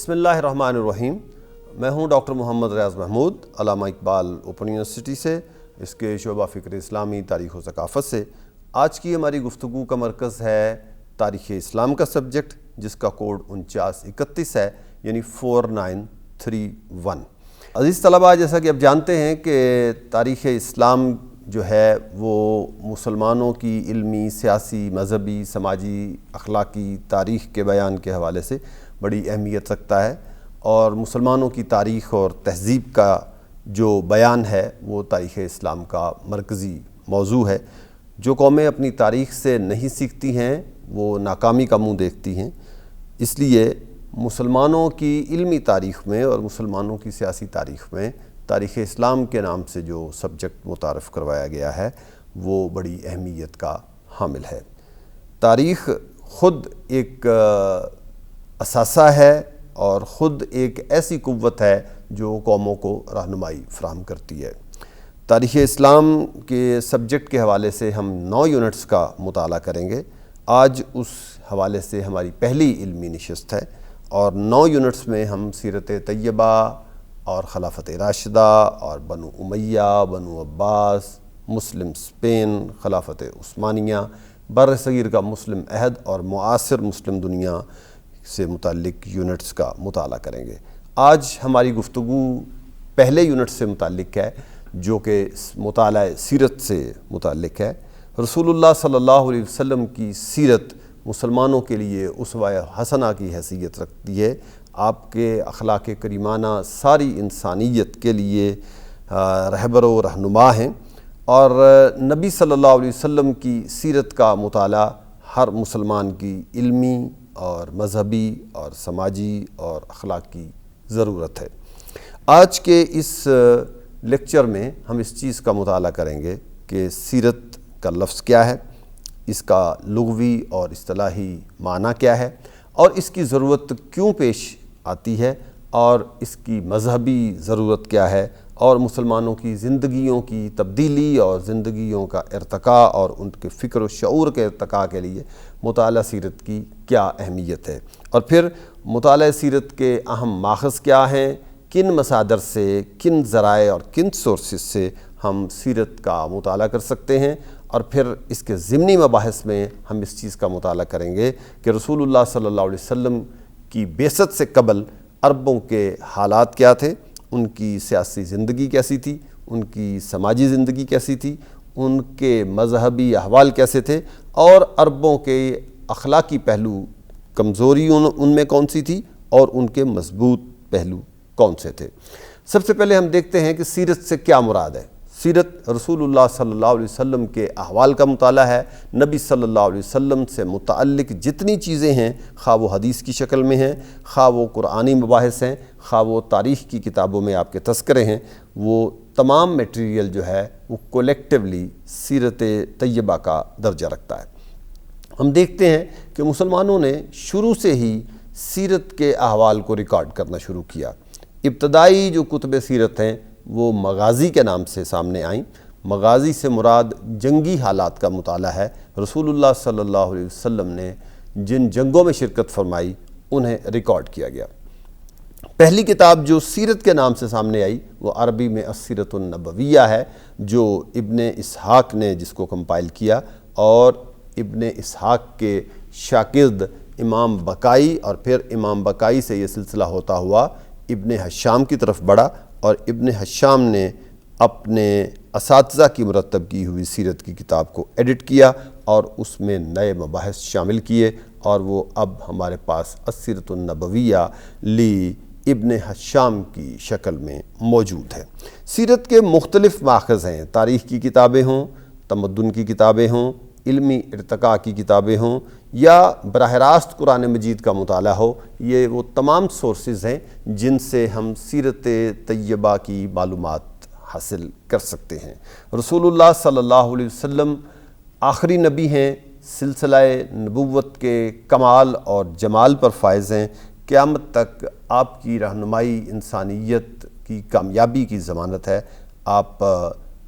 بسم اللہ الرحمن الرحیم۔ میں ہوں ڈاکٹر محمد ریاض محمود، علامہ اقبال اوپن یونیورسٹی سے، اس کے شعبہ فکر اسلامی تاریخ و ثقافت سے۔ آج کی ہماری گفتگو کا مرکز ہے تاریخ اسلام کا سبجیکٹ، جس کا کوڈ 4931 ہے، یعنی 4931۔ عزیز طلباء، جیسا کہ آپ جانتے ہیں کہ تاریخ اسلام جو ہے وہ مسلمانوں کی علمی، سیاسی، مذہبی، سماجی، اخلاقی تاریخ کے بیان کے حوالے سے بڑی اہمیت رکھتا ہے، اور مسلمانوں کی تاریخ اور تہذیب کا جو بیان ہے وہ تاریخ اسلام کا مرکزی موضوع ہے۔ جو قومیں اپنی تاریخ سے نہیں سیکھتی ہیں وہ ناکامی کا منہ دیکھتی ہیں، اس لیے مسلمانوں کی علمی تاریخ میں اور مسلمانوں کی سیاسی تاریخ میں تاریخ اسلام کے نام سے جو سبجیکٹ متعارف کروایا گیا ہے وہ بڑی اہمیت کا حامل ہے۔ تاریخ خود ایک اثاثہ ہے اور خود ایک ایسی قوت ہے جو قوموں کو رہنمائی فراہم کرتی ہے۔ تاریخ اسلام کے سبجیکٹ کے حوالے سے ہم 9 یونٹس کا مطالعہ کریں گے۔ آج اس حوالے سے ہماری پہلی علمی نشست ہے، اور 9 یونٹس میں ہم سیرت طیبہ اور خلافت راشدہ اور بنو امیہ، بنو عباس، مسلم اسپین، خلافت عثمانیہ، بر صغیر کا مسلم عہد اور معاصر مسلم دنیا سے متعلق یونٹس کا مطالعہ کریں گے۔ آج ہماری گفتگو پہلے یونٹ سے متعلق ہے، جو کہ مطالعہ سیرت سے متعلق ہے۔ رسول اللہ صلی اللہ علیہ وسلم کی سیرت مسلمانوں کے لیے اسوہ حسنہ کی حیثیت رکھتی ہے۔ آپ کے اخلاق کریمانہ ساری انسانیت کے لیے رہبر و رہنما ہیں، اور نبی صلی اللہ علیہ وسلم کی سیرت کا مطالعہ ہر مسلمان کی علمی اور مذہبی اور سماجی اور اخلاقی ضرورت ہے۔ آج کے اس لیکچر میں ہم اس چیز کا مطالعہ کریں گے کہ سیرت کا لفظ کیا ہے، اس کا لغوی اور اصطلاحی معنی کیا ہے، اور اس کی ضرورت کیوں پیش آتی ہے، اور اس کی مذہبی ضرورت کیا ہے، اور مسلمانوں کی زندگیوں کی تبدیلی اور زندگیوں کا ارتقاء اور ان کے فکر و شعور کے ارتقاء کے لیے مطالعہ سیرت کی کیا اہمیت ہے، اور پھر مطالعہ سیرت کے اہم ماخذ کیا ہیں، کن مصادر سے، کن ذرائع اور کن سورسز سے ہم سیرت کا مطالعہ کر سکتے ہیں، اور پھر اس کے ضمنی مباحث میں ہم اس چیز کا مطالعہ کریں گے کہ رسول اللہ صلی اللہ علیہ وسلم کی بعثت سے قبل عربوں کے حالات کیا تھے، ان کی سیاسی زندگی کیسی تھی، ان کی سماجی زندگی کیسی تھی، ان کے مذہبی احوال کیسے تھے، اور عربوں کے اخلاقی پہلو کمزوری ان میں کون سی تھی اور ان کے مضبوط پہلو کون سے تھے۔ سب سے پہلے ہم دیکھتے ہیں کہ سیرت سے کیا مراد ہے۔ سیرت رسول اللہ صلی اللہ علیہ وسلم کے احوال کا مطالعہ ہے۔ نبی صلی اللہ علیہ وسلم سے متعلق جتنی چیزیں ہیں، خواہ وہ حدیث کی شکل میں ہیں، خواہ وہ قرآنی مباحث ہیں، خواہ وہ تاریخ کی کتابوں میں آپ کے تذکرے ہیں، وہ تمام میٹیریل جو ہے وہ کولیکٹیولی سیرت طیبہ کا درجہ رکھتا ہے۔ ہم دیکھتے ہیں کہ مسلمانوں نے شروع سے ہی سیرت کے احوال کو ریکارڈ کرنا شروع کیا۔ ابتدائی جو کتب سیرت ہیں وہ مغازی کے نام سے سامنے آئیں۔ مغازی سے مراد جنگی حالات کا مطالعہ ہے۔ رسول اللہ صلی اللہ علیہ وسلم نے جن جنگوں میں شرکت فرمائی انہیں ریکارڈ کیا گیا۔ پہلی کتاب جو سیرت کے نام سے سامنے آئی وہ عربی میں السیرۃ النبویہ ہے، جو ابن اسحاق نے جس کو کمپائل کیا، اور ابن اسحاق کے شاگرد امام بقائی، اور پھر امام بقائی سے یہ سلسلہ ہوتا ہوا ابن حشام کی طرف بڑھا، اور ابن حشام نے اپنے اساتذہ کی مرتب کی ہوئی سیرت کی کتاب کو ایڈٹ کیا اور اس میں نئے مباحث شامل کیے، اور وہ اب ہمارے پاس السیرۃ النبویہ لی ابن حشام کی شکل میں موجود ہے۔ سیرت کے مختلف ماخذ ہیں، تاریخ کی کتابیں ہوں، تمدن کی کتابیں ہوں، علمی ارتقاء کی کتابیں ہوں، یا براہ راست قرآن مجید کا مطالعہ ہو، یہ وہ تمام سورسز ہیں جن سے ہم سیرت طیبہ کی معلومات حاصل کر سکتے ہیں۔ رسول اللہ صلی اللہ علیہ وسلم آخری نبی ہیں، سلسلہ نبوت کے کمال اور جمال پر فائز ہیں۔ قیامت تک آپ کی رہنمائی انسانیت کی کامیابی کی ضمانت ہے۔ آپ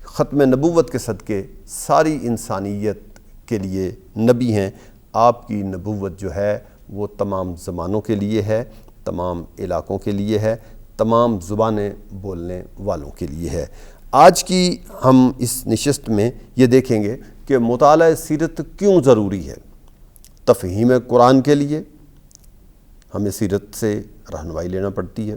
ختم نبوت کے صدقے ساری انسانیت کے لیے نبی ہیں۔ آپ کی نبوت جو ہے وہ تمام زمانوں کے لیے ہے، تمام علاقوں کے لیے ہے، تمام زبانیں بولنے والوں کے لیے ہے۔ آج کی ہم اس نشست میں یہ دیکھیں گے کہ مطالعہ سیرت کیوں ضروری ہے۔ تفہیم قرآن کے لیے ہمیں سیرت سے رہنمائی لینا پڑتی ہے۔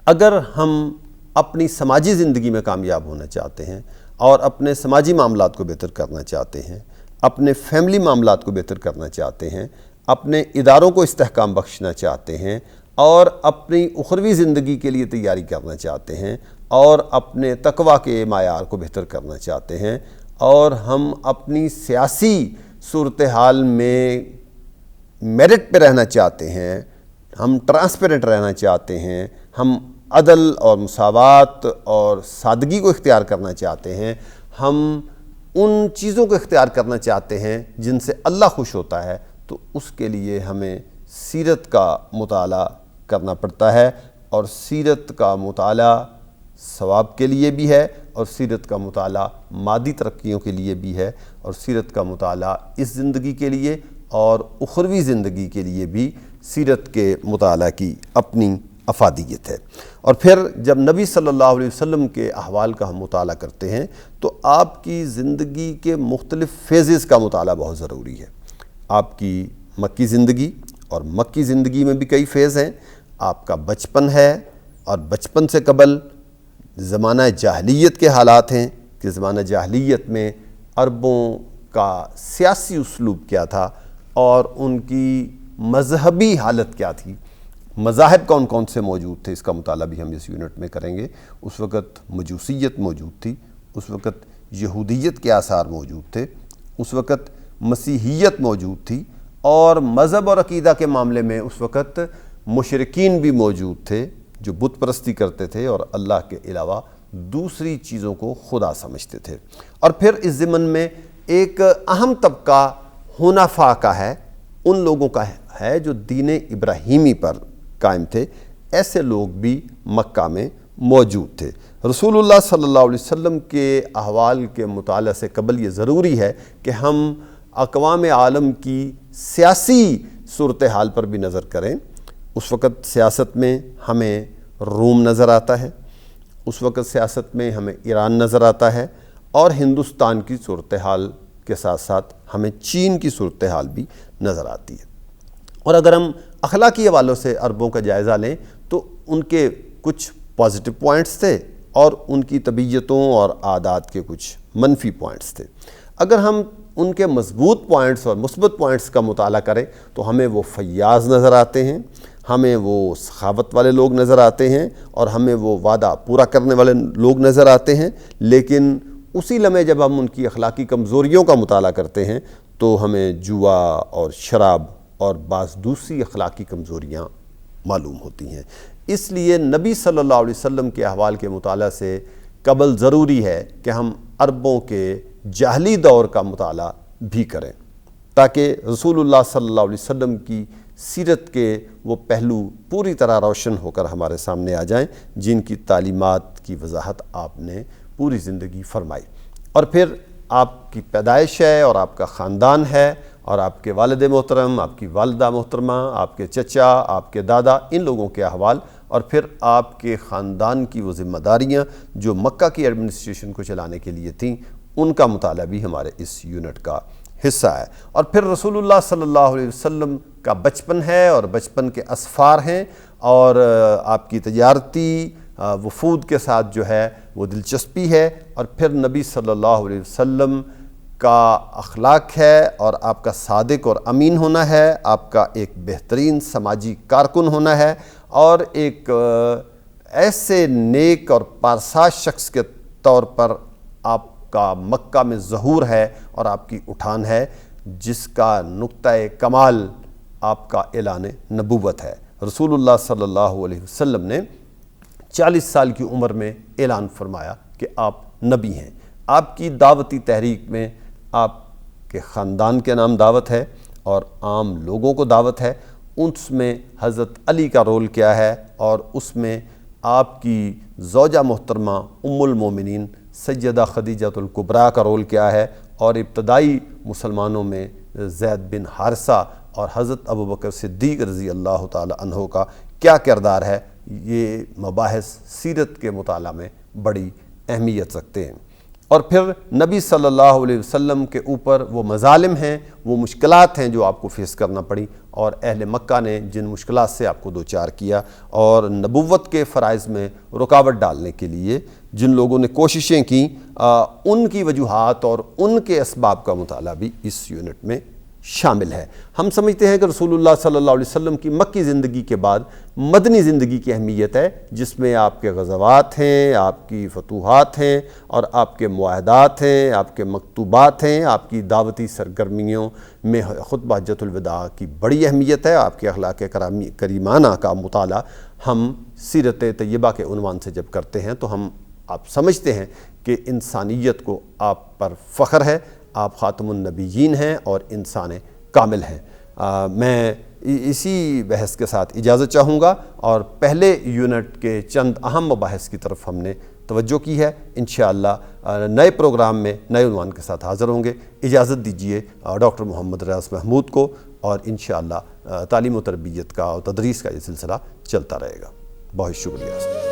اگر ہم اپنی سماجی زندگی میں کامیاب ہونا چاہتے ہیں اور اپنے سماجی معاملات کو بہتر کرنا چاہتے ہیں، اپنے فیملی معاملات کو بہتر کرنا چاہتے ہیں، اپنے اداروں کو استحکام بخشنا چاہتے ہیں اور اپنی اخروی زندگی کے لیے تیاری کرنا چاہتے ہیں اور اپنے تقویٰ کے معیار کو بہتر کرنا چاہتے ہیں اور ہم اپنی سیاسی صورتحال میں میرٹ پہ رہنا چاہتے ہیں، ہم ٹرانسپیرنٹ رہنا چاہتے ہیں، ہم عدل اور مساوات اور سادگی کو اختیار کرنا چاہتے ہیں، ہم ان چیزوں کو اختیار کرنا چاہتے ہیں جن سے اللہ خوش ہوتا ہے، تو اس کے لیے ہمیں سیرت کا مطالعہ کرنا پڑتا ہے۔ اور سیرت کا مطالعہ ثواب کے لیے بھی ہے اور سیرت کا مطالعہ مادی ترقیوں کے لیے بھی ہے اور سیرت کا مطالعہ اس زندگی کے لیے اور اخروی زندگی کے لیے بھی سیرت کے مطالعہ کی اپنی افادیت ہے۔ اور پھر جب نبی صلی اللہ علیہ وسلم کے احوال کا ہم مطالعہ کرتے ہیں تو آپ کی زندگی کے مختلف فیزز کا مطالعہ بہت ضروری ہے۔ آپ کی مکی زندگی، اور مکی زندگی میں بھی کئی فیز ہیں۔ آپ کا بچپن ہے اور بچپن سے قبل زمانہ جاہلیت کے حالات ہیں کہ زمانہ جاہلیت میں عربوں کا سیاسی اسلوب کیا تھا اور ان کی مذہبی حالت کیا تھی، مذاہب کون کون سے موجود تھے، اس کا مطالعہ بھی ہم اس یونٹ میں کریں گے۔ اس وقت مجوسیت موجود تھی، اس وقت یہودیت کے آثار موجود تھے، اس وقت مسیحیت موجود تھی اور مذہب اور عقیدہ کے معاملے میں اس وقت مشرکین بھی موجود تھے جو بت پرستی کرتے تھے اور اللہ کے علاوہ دوسری چیزوں کو خدا سمجھتے تھے۔ اور پھر اس ضمن میں ایک اہم طبقہ حنفاء کا ہے، ان لوگوں کا ہے جو دین ابراہیمی پر قائم تھے۔ ایسے لوگ بھی مکہ میں موجود تھے۔ رسول اللہ صلی اللہ علیہ وسلم کے احوال کے مطالعہ سے قبل یہ ضروری ہے کہ ہم اقوام عالم کی سیاسی صورتحال پر بھی نظر کریں۔ اس وقت سیاست میں ہمیں روم نظر آتا ہے، اس وقت سیاست میں ہمیں ایران نظر آتا ہے اور ہندوستان کی صورتحال کے ساتھ ساتھ ہمیں چین کی صورتحال بھی نظر آتی ہے۔ اور اگر ہم اخلاقی حوالوں سے عربوں کا جائزہ لیں تو ان کے کچھ پازیٹیو پوائنٹس تھے اور ان کی طبیعتوں اور عادات کے کچھ منفی پوائنٹس تھے۔ اگر ہم ان کے مضبوط پوائنٹس اور مثبت پوائنٹس کا مطالعہ کریں تو ہمیں وہ فیاض نظر آتے ہیں، ہمیں وہ سخاوت والے لوگ نظر آتے ہیں اور ہمیں وہ وعدہ پورا کرنے والے لوگ نظر آتے ہیں۔ لیکن اسی لمحے جب ہم ان کی اخلاقی کمزوریوں کا مطالعہ کرتے ہیں تو ہمیں جوا اور شراب اور بعض دوسری اخلاقی کمزوریاں معلوم ہوتی ہیں۔ اس لیے نبی صلی اللہ علیہ وسلم کے احوال کے مطالعہ سے قبل ضروری ہے کہ ہم عربوں کے جاہلی دور کا مطالعہ بھی کریں تاکہ رسول اللہ صلی اللہ علیہ وسلم کی سیرت کے وہ پہلو پوری طرح روشن ہو کر ہمارے سامنے آ جائیں جن کی تعلیمات کی وضاحت آپ نے پوری زندگی فرمائی۔ اور پھر آپ کی پیدائش ہے اور آپ کا خاندان ہے اور آپ کے والد محترم، آپ کی والدہ محترمہ، آپ کے چچا، آپ کے دادا، ان لوگوں کے احوال اور پھر آپ کے خاندان کی وہ ذمہ داریاں جو مکہ کی ایڈمنسٹریشن کو چلانے کے لیے تھیں، ان کا مطالعہ بھی ہمارے اس یونٹ کا حصہ ہے۔ اور پھر رسول اللہ صلی اللہ علیہ وسلم کا بچپن ہے اور بچپن کے اسفار ہیں اور آپ کی تجارتی وفود کے ساتھ جو ہے وہ دلچسپی ہے اور پھر نبی صلی اللہ علیہ وسلم کا اخلاق ہے اور آپ کا صادق اور امین ہونا ہے، آپ کا ایک بہترین سماجی کارکن ہونا ہے اور ایک ایسے نیک اور پارسا شخص کے طور پر آپ کا مکہ میں ظہور ہے اور آپ کی اٹھان ہے جس کا نقطہ کمال آپ کا اعلان نبوت ہے۔ رسول اللہ صلی اللہ علیہ وسلم نے 40 سال کی عمر میں اعلان فرمایا کہ آپ نبی ہیں۔ آپ کی دعوتی تحریک میں آپ کے خاندان کے نام دعوت ہے اور عام لوگوں کو دعوت ہے۔ اس میں حضرت علی کا رول کیا ہے اور اس میں آپ کی زوجہ محترمہ ام المومنین سیدہ خدیجہ الکبریٰ کا رول کیا ہے اور ابتدائی مسلمانوں میں زید بن حارثہ اور حضرت ابوبکر صدیق رضی اللہ تعالی عنہ کا کیا کردار ہے، یہ مباحث سیرت کے مطالعہ میں بڑی اہمیت رکھتے ہیں۔ اور پھر نبی صلی اللہ علیہ وسلم کے اوپر وہ مظالم ہیں، وہ مشکلات ہیں جو آپ کو فیس کرنا پڑی، اور اہل مکہ نے جن مشکلات سے آپ کو دوچار کیا، اور نبوت کے فرائض میں رکاوٹ ڈالنے کے لیے جن لوگوں نے کوششیں کیں، ان کی وجوہات اور ان کے اسباب کا مطالعہ بھی اس یونٹ میں شامل ہے۔ ہم سمجھتے ہیں کہ رسول اللہ صلی اللہ علیہ وسلم کی مکی زندگی کے بعد مدنی زندگی کی اہمیت ہے، جس میں آپ کے غزوات ہیں، آپ کی فتوحات ہیں، اور آپ کے معاہدات ہیں، آپ کے مکتوبات ہیں، آپ کی دعوتی سرگرمیوں میں خطبہ حجۃ الوداع کی بڑی اہمیت ہے، آپ کے اخلاق کریمانہ کا مطالعہ ہم سیرت طیبہ کے عنوان سے جب کرتے ہیں تو ہم آپ سمجھتے ہیں کہ انسانیت کو آپ پر فخر ہے، آپ خاتم النبیین ہیں اور انسان کامل ہیں۔ میں اسی بحث کے ساتھ اجازت چاہوں گا، اور پہلے یونٹ کے چند اہم مباحث کی طرف ہم نے توجہ کی ہے۔ انشاءاللہ نئے پروگرام میں نئے عنوان کے ساتھ حاضر ہوں گے۔ اجازت دیجیے ڈاکٹر محمد ریاض محمود کو، اور انشاءاللہ تعلیم و تربیت کا اور تدریس کا یہ سلسلہ چلتا رہے گا۔ بہت شکریہ۔